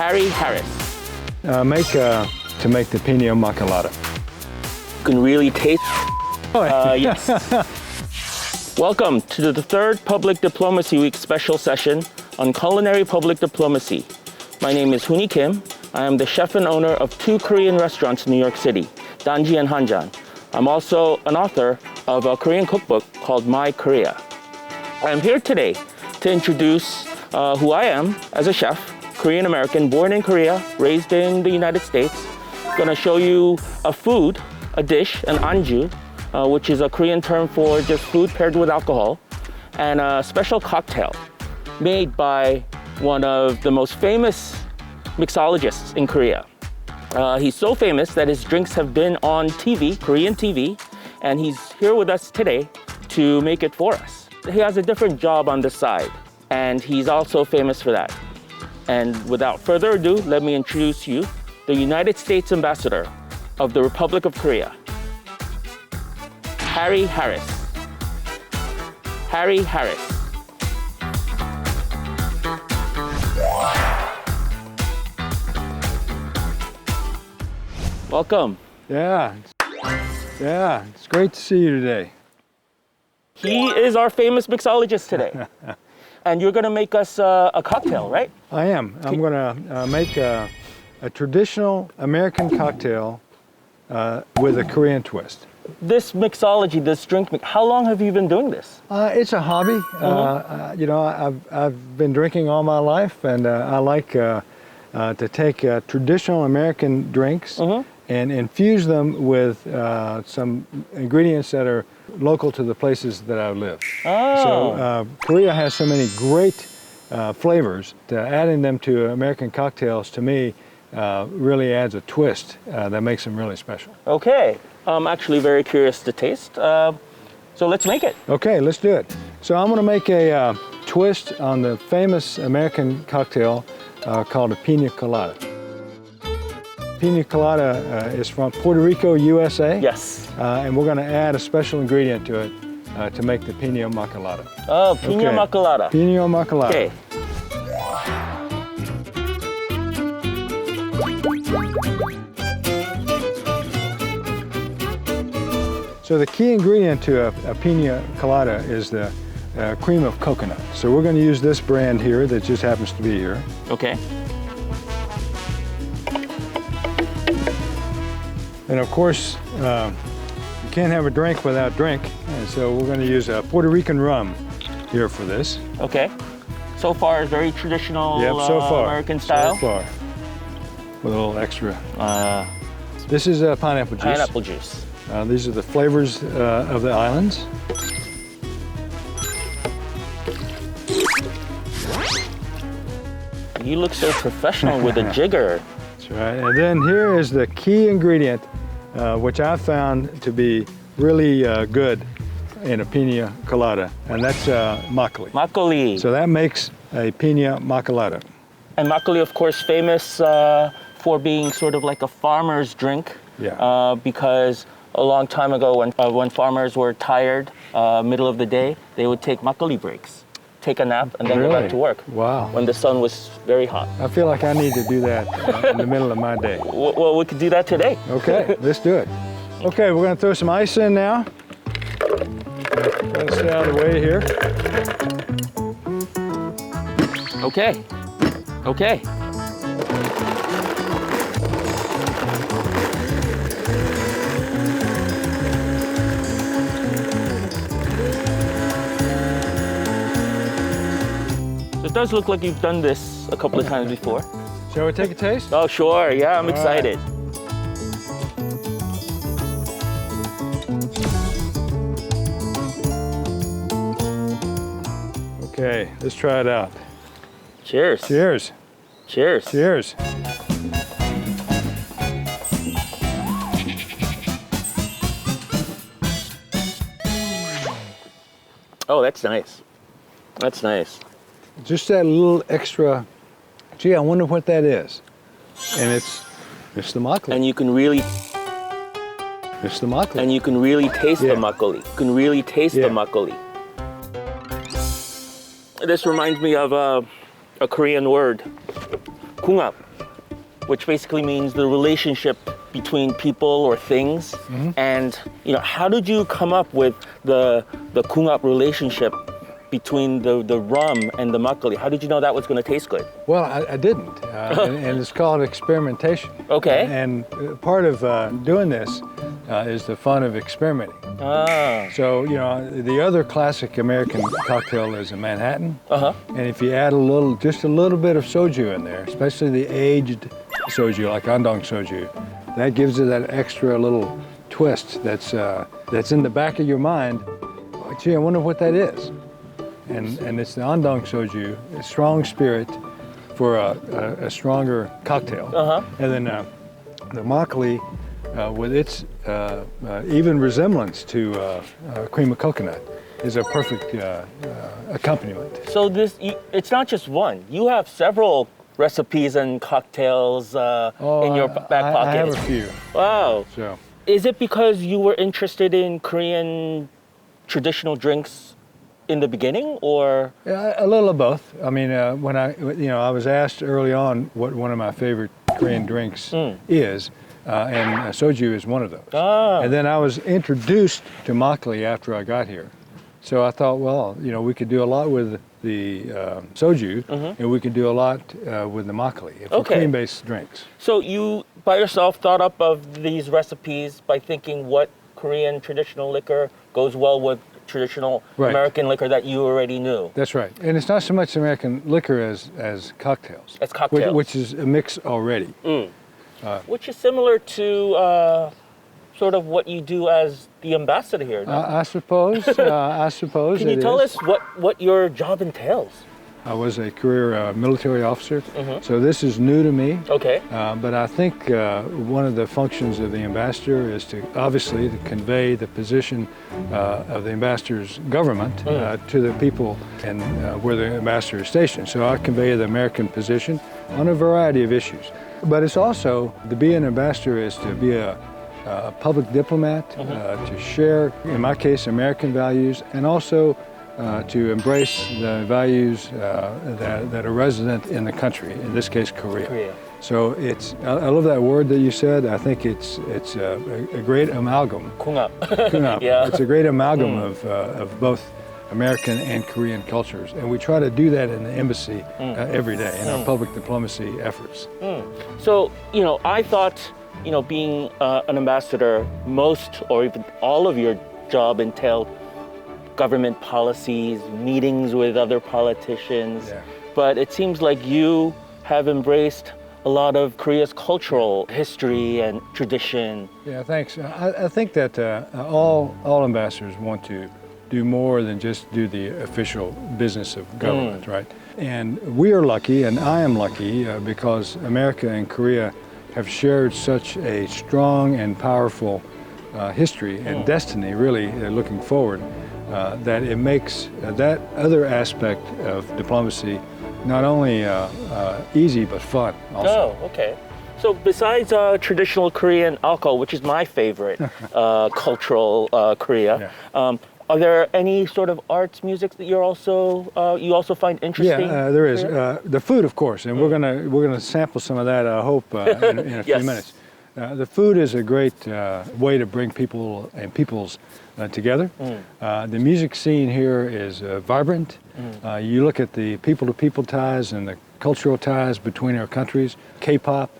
Harry Harris. To make the pina colada. You can really taste. Yes. Welcome to the third Public Diplomacy Week special session on culinary public diplomacy. My name is Hooni Kim. I am the chef and owner of 2 Korean restaurants in New York City, Danji and Hanjan. I'm also an author of a Korean cookbook called My Korea. I'm here today to introduce who I am as a chef, Korean-American, born in Korea, raised in the United States. Gonna show you a food, a dish, an anju, which is a Korean term for just food paired with alcohol, and a special cocktail made by one of the most famous mixologists in Korea. He's so famous that his drinks have been on TV, Korean TV, and he's here with us today to make it for us. He has a different job on the side, and he's also famous for that. And without further ado, let me introduce you the United States Ambassador of the Republic of Korea, Harry Harris. Harry Harris. Welcome. Yeah, it's great to see you today. He is our famous mixologist today. And you're gonna make us a cocktail, right? I am. I'm gonna make a traditional American cocktail with a Korean twist. This mixology, this drink, how long have you been doing this? It's a hobby. You know, I've been drinking all my life, and I like to take traditional American drinks and infuse them with some ingredients that are local to the places that I live. Oh. So Korea has so many great flavors that adding them to American cocktails, to me, really adds a twist that makes them really special. Okay, I'm actually very curious to taste. So let's make it. Okay, let's do it. So I'm gonna make a twist on the famous American cocktail called a pina colada. Pina colada is from Puerto Rico, USA. Yes. And we're gonna add a special ingredient to it to make the pina colada. Oh, pina colada. Pina colada. Okay. So the key ingredient to a pina colada is the cream of coconut. So we're going to use this brand here that just happens to be here. Okay. And of course, you can't have a drink without drink. And so we're going to use a Puerto Rican rum here for this. Okay. So far, it's very traditional so far, American style. So far. With a little extra. This is pineapple juice. Pineapple juice. These are the flavors of the islands. You look so professional with a jigger. That's right. And then here is the key ingredient, which I found to be really good in a pina colada, and that's makgeolli. Makgeolli. So that makes a pina colada. And makgeolli, of course, famous for being sort of like a farmer's drink. Yeah. Because a long time ago, when farmers were tired, middle of the day, they would take makgeolli breaks, take a nap, and then go back to work. Wow. When the sun was very hot. I feel like I need to do that in the middle of my day. Well, we could do that today. Okay, let's do it. Okay, we're gonna throw some ice in now. Let's stay out of the way here. Okay. Okay. It does look like you've done this a couple of times before. Shall we take a taste? Oh, sure. Yeah, I'm excited. Okay, let's try it out. Cheers. Cheers. Cheers. Cheers. Oh, that's nice. That's nice. Just that little extra, gee, I wonder what that is. And it's the makgeolli. And you can really It's the makgeolli. And you can really taste the makgeolli. You can really taste the makgeolli. This reminds me of a Korean word, 궁합. which basically means the relationship between people or things. And how did you come up with the 궁합 relationship between the rum and the makgeolli? How did you know that was going to taste good? Well, I didn't, and it's called experimentation. Okay. And part of doing this is the fun of experimenting. Ah. So, the other classic American cocktail is a Manhattan. And if you add just a little bit of soju in there, especially the aged soju, like Andong soju, that gives it that extra little twist that's in the back of your mind. Gee, I wonder what that is. And it's the Andong soju, a strong spirit for a stronger cocktail. And then the makgeolli, with its even resemblance to cream of coconut, is a perfect accompaniment. So it's not just one. You have several recipes and cocktails in your back pocket. I have a few. Wow. So. Is it because you were interested in Korean traditional drinks in the beginning, or? A little of both. I mean, when I was asked early on what one of my favorite Korean drinks is, and soju is one of those. And then I was introduced to makgeolli after I got here. So I thought, well, we could do a lot with the soju, and we could do a lot with the makgeolli for cream-based drinks. So you, by yourself, thought up of these recipes by thinking what Korean traditional liquor goes well with traditional American liquor that you already knew. That's right. And it's not so much American liquor as cocktails. As cocktails. Which is a mix already. Which is similar to sort of what you do as the ambassador here. No? I suppose. I suppose. Can you tell us what your job entails? I was a career military officer, so this is new to me. Okay. But I think one of the functions of the ambassador is to convey the position of the ambassador's government to the people and where the ambassador is stationed. So I convey the American position on a variety of issues. But it's also, to be an ambassador is to be a public diplomat, to share, in my case, American values, and also to embrace the values that are resident in the country, in this case, Korea. So I love that word that you said. I think it's a great amalgam. 궁합. Yeah. It's a great amalgam of both American and Korean cultures. And we try to do that in the embassy every day in our public diplomacy efforts. So, I thought, being an ambassador, most or even all of your job entailed government policies, meetings with other politicians. Yeah. But it seems like you have embraced a lot of Korea's cultural history and tradition. Yeah, thanks. I think that all ambassadors want to do more than just do the official business of government, right? And we are lucky, and I am lucky, because America and Korea have shared such a strong and powerful history and destiny, really, looking forward, that it makes that other aspect of diplomacy not only easy, but fun also. Oh, okay. So besides traditional Korean alcohol, which is my favorite cultural Korea, are there any sort of arts, music that you also find interesting? Yeah, there is. The food, of course, and we're gonna sample some of that, I hope, in a few minutes. The food is a great way to bring people and peoples together. The music scene here is vibrant. You look at the people-to-people ties and the cultural ties between our countries. K-pop.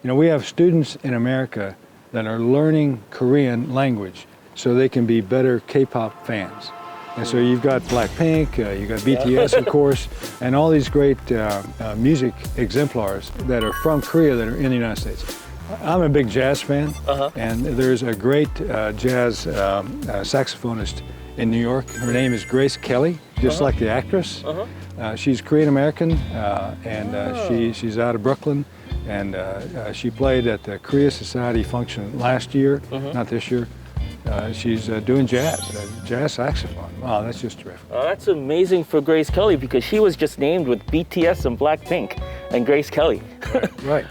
We have students in America that are learning Korean language so they can be better K-pop fans. And so you've got Blackpink, you've got BTS, of course, and all these great music exemplars that are from Korea that are in the United States. I'm a big jazz fan, and there's a great jazz saxophonist in New York. Her name is Grace Kelly, just like the actress. She's Korean-American, and she's out of Brooklyn, and she played at the Korea Society function last year, not this year. She's doing jazz saxophone. Wow, that's just terrific. That's amazing for Grace Kelly, because she was just named with BTS and Blackpink and Grace Kelly. Right.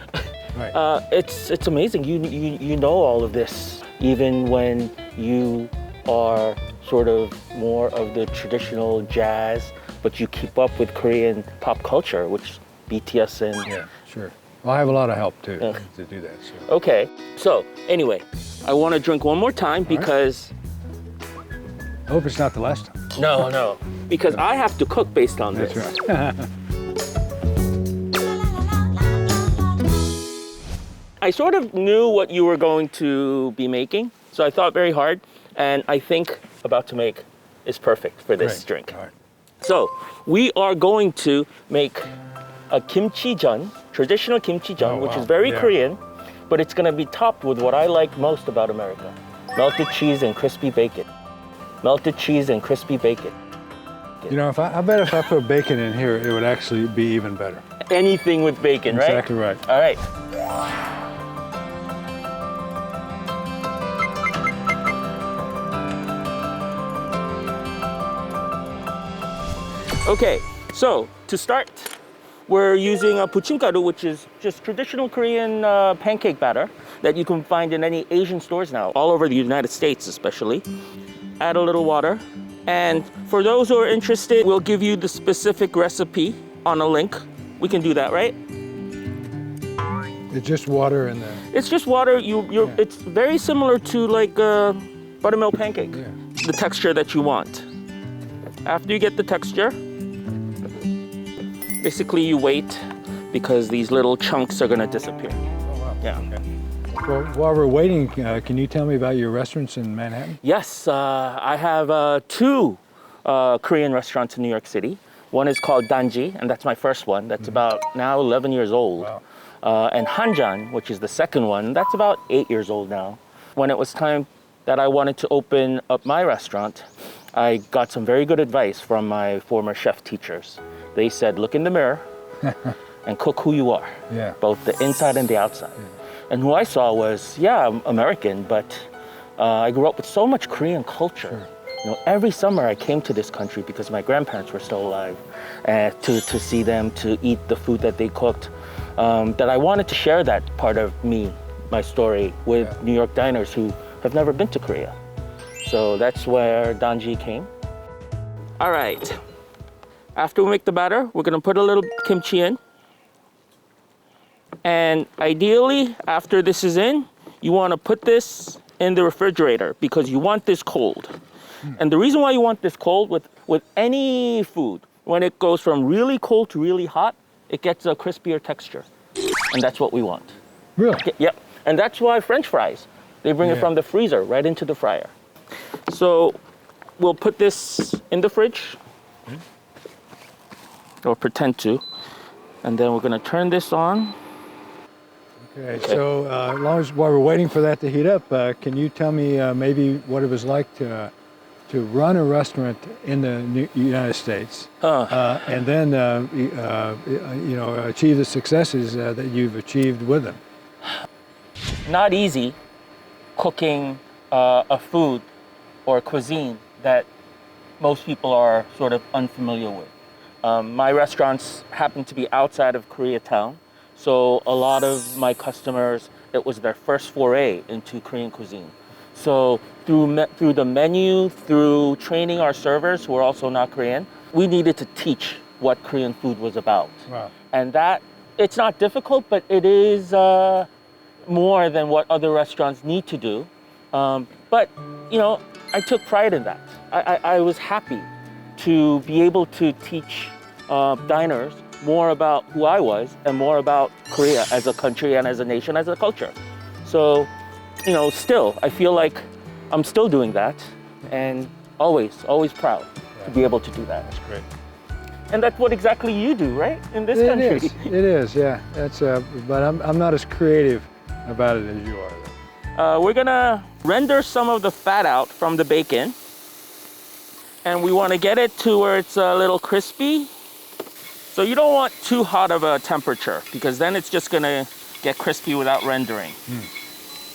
It's amazing. You know all of this, even when you are sort of more of the traditional jazz, but you keep up with Korean pop culture, which BTS and yeah, sure. Well, I have a lot of help too to do that. So. Okay. So anyway, I want to drink one more time because. I hope it's not the last time. No, because I have to cook based on this. That's right. I sort of knew what you were going to be making, so I thought very hard, and I think about to make is perfect for this Great. drink. All right. So we are going to make a Kimchi Jun, traditional Kimchi Jun, which is very Korean, but it's going to be topped with what I like most about America: melted cheese and crispy bacon. Melted cheese and crispy bacon. You know, I bet if I put bacon in here, it would actually be even better. Anything with bacon, right? Exactly right. All right. Okay, so to start, we're using a pu침가루, which is just traditional Korean pancake batter that you can find in any Asian stores now, all over the United States especially. Add a little water. And for those who are interested, we'll give you the specific recipe on a link. We can do that, right? It's just water in there. It's just water. It's very similar to like a buttermilk pancake, the texture that you want. After you get the texture, basically you wait because these little chunks are gonna disappear. Oh, wow. Yeah. Okay. Well, while we're waiting, can you tell me about your restaurants in Manhattan? Yes, I have two Korean restaurants in New York City. One is called Danji, and that's my first one. That's about now 11 years old. Wow. And Hanjan, which is the second one, that's about 8 years old now. When it was time that I wanted to open up my restaurant, I got some very good advice from my former chef teachers. They said, look in the mirror and cook who you are, both the inside and the outside. And who I saw was, I'm American, but I grew up with so much Korean culture. Sure. You know, every summer I came to this country because my grandparents were still alive, to see them, to eat the food that they cooked, that I wanted to share that part of me, my story, with New York diners who have never been to Korea. So that's where Danji came. All right, after we make the batter, we're gonna put a little kimchi in. And ideally, after this is in, you wanna put this in the refrigerator because you want this cold. And the reason why you want this cold with any food, when it goes from really cold to really hot, it gets a crispier texture. And that's what we want. Really? Yep, and that's why French fries, they bring it from the freezer right into the fryer. So we'll put this in the fridge, or pretend to, and then we're gonna turn this on. Okay, so while we're waiting for that to heat up, can you tell me maybe what it was like to run a restaurant in the United States and then achieve the successes that you've achieved with them? Not easy cooking a food or cuisine that most people are sort of unfamiliar with. My restaurants happen to be outside of Koreatown, so a lot of my customers, it was their first foray into Korean cuisine. So through the menu, through training our servers who are also not Korean, we needed to teach what Korean food was about. Wow. And that, it's not difficult, but it is more than what other restaurants need to do. But, I took pride in that. I was happy to be able to teach diners more about who I was and more about Korea as a country and as a nation, as a culture. So, still, I feel like I'm still doing that and always proud to be able to do that. That's great. And that's what exactly you do, right? In this country. It is, yeah. That's, but I'm not as creative about it as you are. We're gonna render some of the fat out from the bacon. And we wanna get it to where it's a little crispy. So you don't want too hot of a temperature because then it's just gonna get crispy without rendering.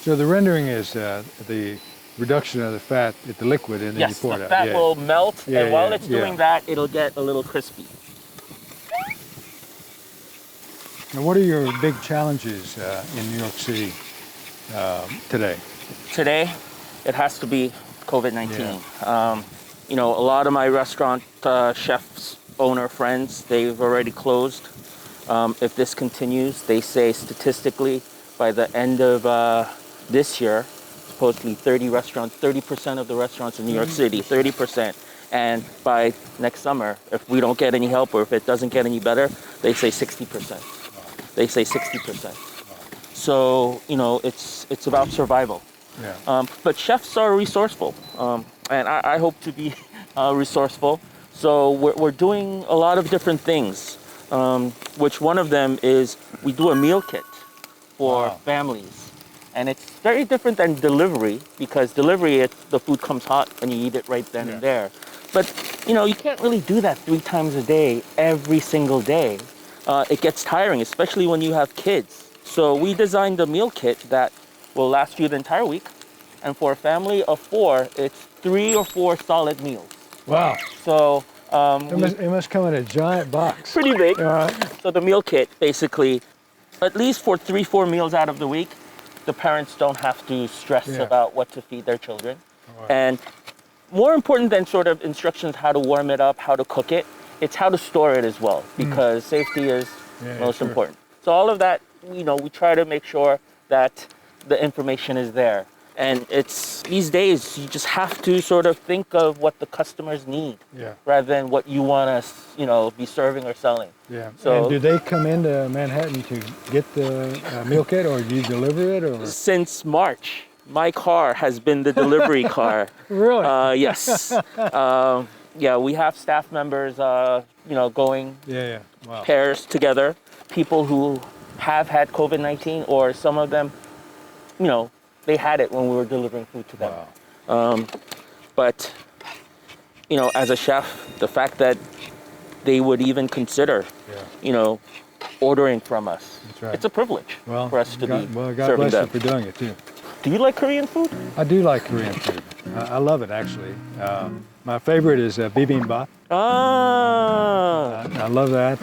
So the rendering is the reduction of the fat, the liquid, and then you pour it out. Yes, the fat will melt, and while it's doing that, it'll get a little crispy. Now, what are your big challenges in New York City today? Today, it has to be COVID-19. A lot of my restaurant chefs, owner friends, they've already closed. If this continues, they say statistically by the end of this year, supposedly 30% of the restaurants in New York City, 30%. And by next summer, if we don't get any help or if it doesn't get any better, they say 60%. They say 60%. So, it's about survival. Yeah. But chefs are resourceful, and I hope to be resourceful. So we're doing a lot of different things, which one of them is we do a meal kit for families. And it's very different than delivery, because delivery, the food comes hot and you eat it right then and there. But, you can't really do that 3 times a day, every single day. It gets tiring, especially when you have kids. So we designed a meal kit that will last you the entire week. And for a family of 4, it's 3 or 4 solid meals. Wow. So It must come in a giant box. pretty big. All right. So the meal kit, basically, at least for 3-4 meals out of the week, the parents don't have to stress about what to feed their children. Wow. And more important than sort of instructions how to warm it up, how to cook it, it's how to store it as well, because safety is most important. So all of that, we try to make sure that the information is there. And it's these days, you just have to sort of think of what the customers need rather than what you want to, be serving or selling. Yeah. So, and do they come into Manhattan to get the meal kit, or do you deliver it? Or since March, my car has been the delivery car. Really? Yes. We have staff members, going Wow. pairs together. People who have had COVID-19, or some of them, they had it when we were delivering food to them. Wow. But, as a chef, the fact that they would even consider, ordering from us, That's right. it's a privilege for us to be God serving bless them. you for doing it too. Do you like Korean food? I do like Korean food. I love it, actually. My favorite is bibimbap. I love that.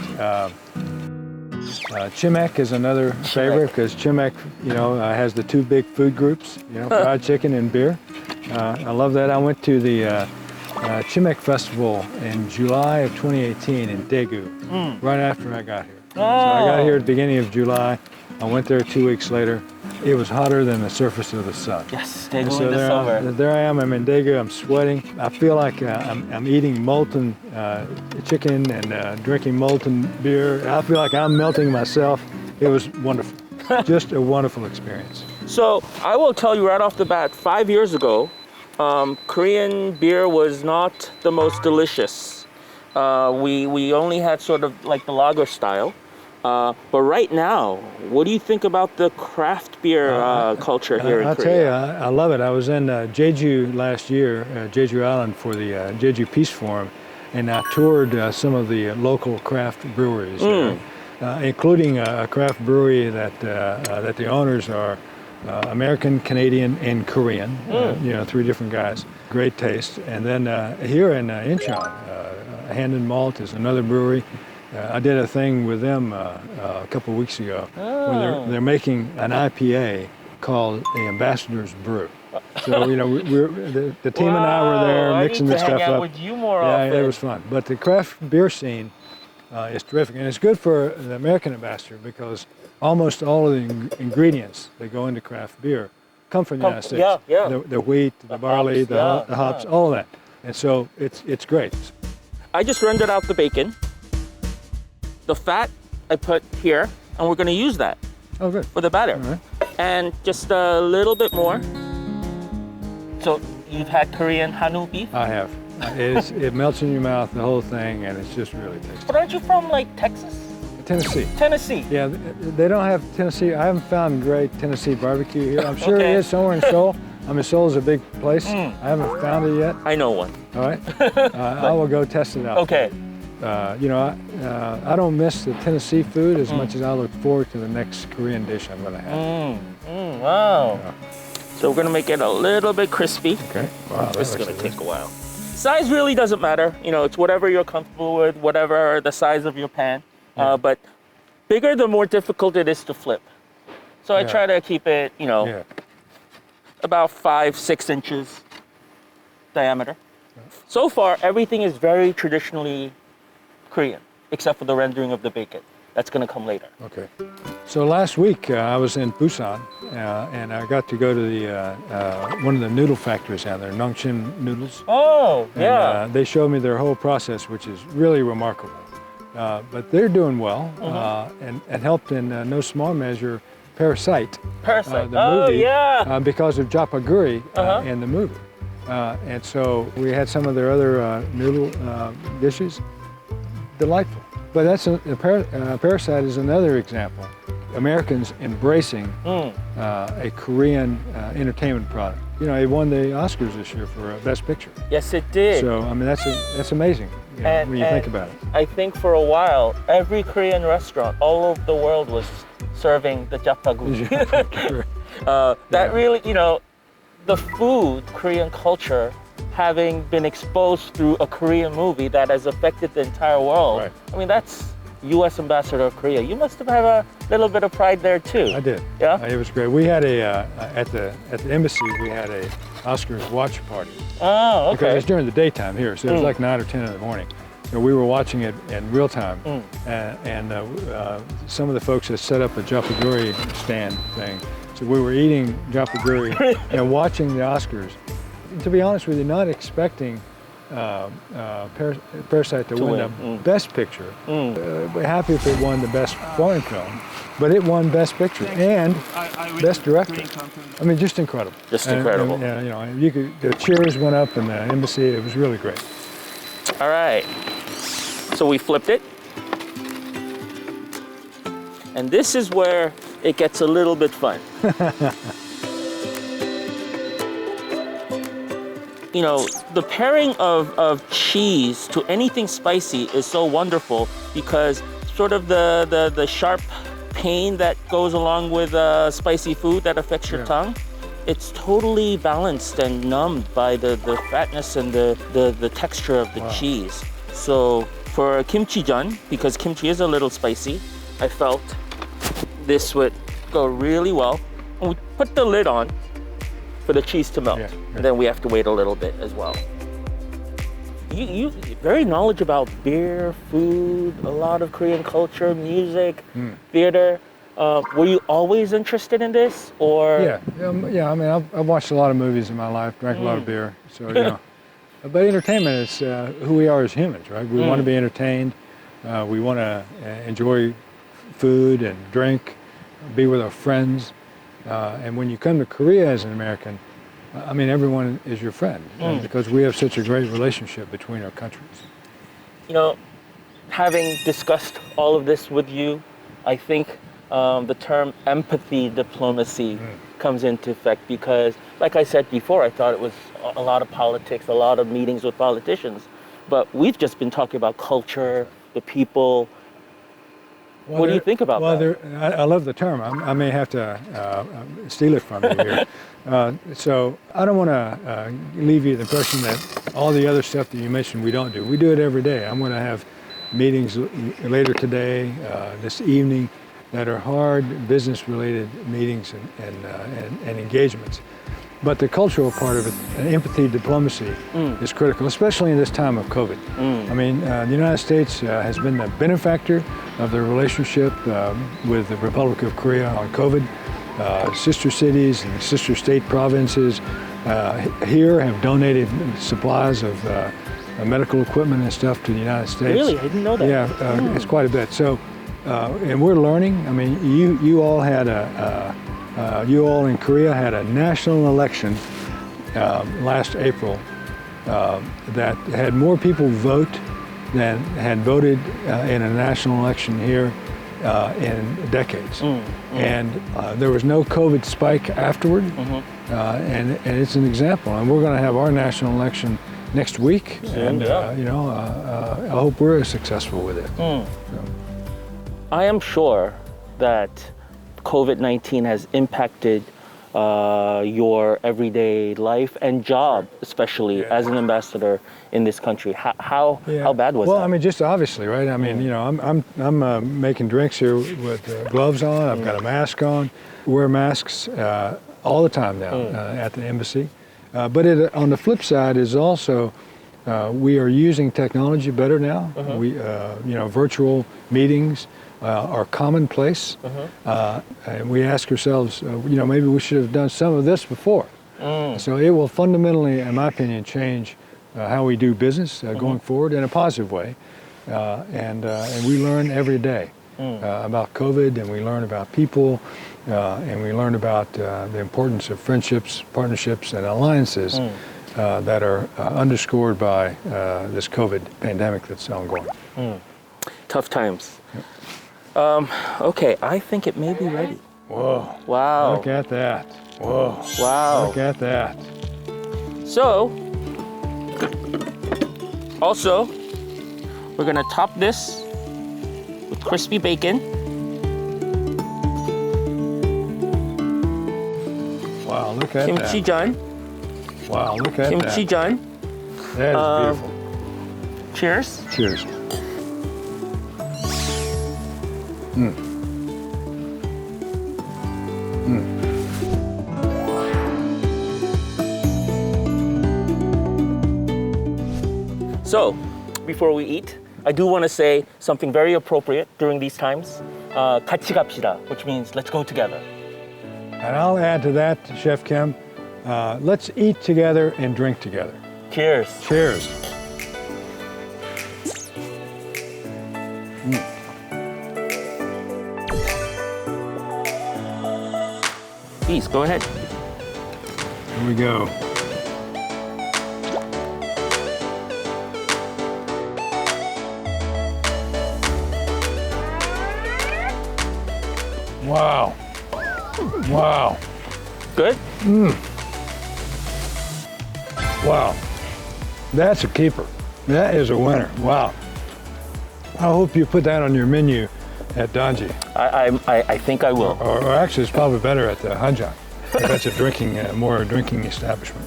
Chimek is another favorite, because Chimek, has the 2 big food groups, fried chicken and beer. I love that. I went to the Chimek Festival in July of 2018 in Daegu, right after I got here. So I got here at the beginning of July. I went there 2 weeks later. It was hotter than the surface of the sun. Yes, Daegu So in the summer. there I am. I'm in Daegu. I'm sweating. I feel like I'm eating molten chicken and drinking molten beer. I feel like I'm melting myself. It was wonderful. Just a wonderful experience. So I will tell you right off the bat, 5 years ago, Korean beer was not the most delicious. We only had sort of like the lager style. But right now, what do you think about the craft beer culture here in I'll Korea? tell you, I love it. I was in Jeju last year, Jeju Island, for the Jeju Peace Forum, and I toured some of the local craft breweries, including a craft brewery that the owners are American, Canadian, and Korean. 3 different guys. Great taste. And then here in Incheon, Hanjan Malt is another brewery. I did a thing with them a couple of weeks ago, where they're making an IPA called the Ambassador's Brew. So the team and I were there mixing this stuff up. I need to hang out with you more often. Yeah, it was fun. But the craft beer scene is terrific, and it's good for the American ambassador, because almost all of the ingredients that go into craft beer come from the United States. The wheat, the barley, the hops, all of that. And so it's great. I just rendered out the bacon. The fat I put here, and we're going to use that for the batter. All right. And just a little bit more. So you've had Korean Hanu beef? I have. It melts in your mouth, the whole thing, and it's just really tasty. But aren't you from like Texas? Tennessee. Tennessee. Yeah, they don't have Tennessee. I haven't found great Tennessee barbecue here. I'm sure it is somewhere in Seoul. Seoul is a big place. I haven't found it yet. I know one. All right. I will go test it out. Okay. I don't miss the Tennessee food as much as I look forward to the next Korean dish I'm going to have. Wow. So we're going to make it a little bit crispy. Okay. Wow. This is going to take a while. Size really doesn't matter. It's whatever you're comfortable with, whatever the size of your pan. But bigger, the more difficult it is to flip. So I try to keep it, about 5-6 inches diameter. So far, everything is very traditionally Korean, except for the rendering of the bacon. That's going to come later. Okay. So last week I was in Busan and I got to go to the one of the noodle factories down there, Nongchin Noodles. Oh, yeah. And they showed me their whole process, which is really remarkable. But they're doing well and helped in no small measure Parasite. Parasite. The movie, yeah. because of japaguri in the movie. And so we had some of their other noodle dishes. Delightful. But that's Parasite is another example. Americans embracing a Korean entertainment product. You know, it won the Oscars this year for Best Picture. Yes, it did. So, I mean, that's amazing when you think about it. I think for a while, every Korean restaurant all over the world was serving the japaguri. That really, you know, the food, Korean culture, having been exposed through a Korean movie that has affected the entire world. Right. I mean, that's U.S. Ambassador of Korea. You must have had a little bit of pride there too. I did. Yeah? It was great. We had at the embassy, we had a Oscars watch party. Oh, okay. Because it's during the daytime here, so it was like 9 or 10 in the morning. So we were watching it in real time. And some of the folks had set up a japaguri stand thing. So we were eating japaguri and watching the Oscars. To be honest with you, not expecting Parasite to win the Best Picture. We're happy if it won the Best Foreign Film, but it won Best Picture and Best Director. I mean, just incredible. Just incredible. And, you know, the cheers went up in the embassy. It was really great. All right. So we flipped it. And this is where it gets a little bit fun. You know, the pairing of cheese to anything spicy is so wonderful because sort of the sharp pain that goes along with spicy food that affects your tongue, it's totally balanced and numbed by the fatness and the texture of the cheese. So for Kimchi Jun, because kimchi is a little spicy, I felt this would go really well. And we put the lid on for the cheese to melt. And then we have to wait a little bit as well. You very knowledgeable about beer, food, a lot of Korean culture, music, theater. Were you always interested in this, or? Yeah. I mean, I've watched a lot of movies in my life, drank a lot of beer, so you know. But entertainment is who we are as humans, right? We want to be entertained. We want to enjoy food and drink, be with our friends. And when you come to Korea as an American, I mean, everyone is your friend because we have such a great relationship between our countries. You know, having discussed all of this with you, I think the term empathy diplomacy comes into effect because, like I said before, I thought it was a lot of politics, a lot of meetings with politicians. But we've just been talking about culture, the people. Well, what do you think about that? I love the term. I may have to steal it from you here. So I don't want to leave you the impression that all the other stuff that you mentioned we don't do. We do it every day. I'm going to have meetings later today, this evening, that are hard business-related meetings and engagements. But the cultural part of it, empathy, diplomacy, is critical, especially in this time of COVID. I mean, the United States has been the benefactor of the relationship with the Republic of Korea on COVID. Sister cities and sister state provinces here have donated supplies of medical equipment and stuff to the United States. Really? I didn't know that. Yeah, it's quite a bit. So, and we're learning. I mean, you all had you all in Korea had a national election last April that had more people vote than had voted in a national election here in decades. And there was no COVID spike afterward, and it's an example. And we're going to have our national election next week, and you know, I hope we're as successful with it. So. I am sure that COVID-19 has impacted your everyday life and job, especially as an ambassador in this country. How bad was that? Well, I mean, just obviously, right? I mean, you know, I'm making drinks here with gloves on. I've got a mask on. Wear masks all the time now at the embassy. But on the flip side is also we are using technology better now. We, you know, virtual meetings are commonplace. And we ask ourselves, maybe we should have done some of this before. So it will fundamentally, in my opinion, change how we do business going forward in a positive way. And we learn every day about COVID, and we learn about people, and we learn about the importance of friendships, partnerships, and alliances that are underscored by this COVID pandemic that's ongoing. Tough times. Okay, I think it may be ready. Whoa. Wow. Look at that. Whoa. Wow. Look at that. So, also, we're gonna top this with crispy bacon. Wow, look at Kimchi that. Jun. Wow, look at Kimchi that. Jun. That is beautiful. Cheers. Cheers. So, before we eat, I do want to say something very appropriate during these times. 같이 갑시다, which means let's go together. And I'll add to that, Chef Kim, let's eat together and drink together. Cheers. Cheers. Please, go ahead. Here we go. Wow. Wow. Good? Wow. That's a keeper. That is a winner. Wow. I hope you put that on your menu at Danji. I think I will. Or actually, it's probably better at the Hanjan. That's a more drinking establishment.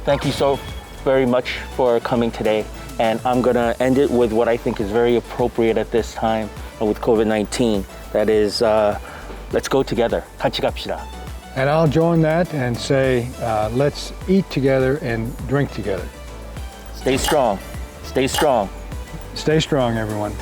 Thank you so very much for coming today. And I'm gonna end it with what I think is very appropriate at this time with COVID-19. That is, let's go together. 같이 갑시다. And I'll join that and say, let's eat together and drink together. Stay strong. Stay strong. Stay strong, everyone.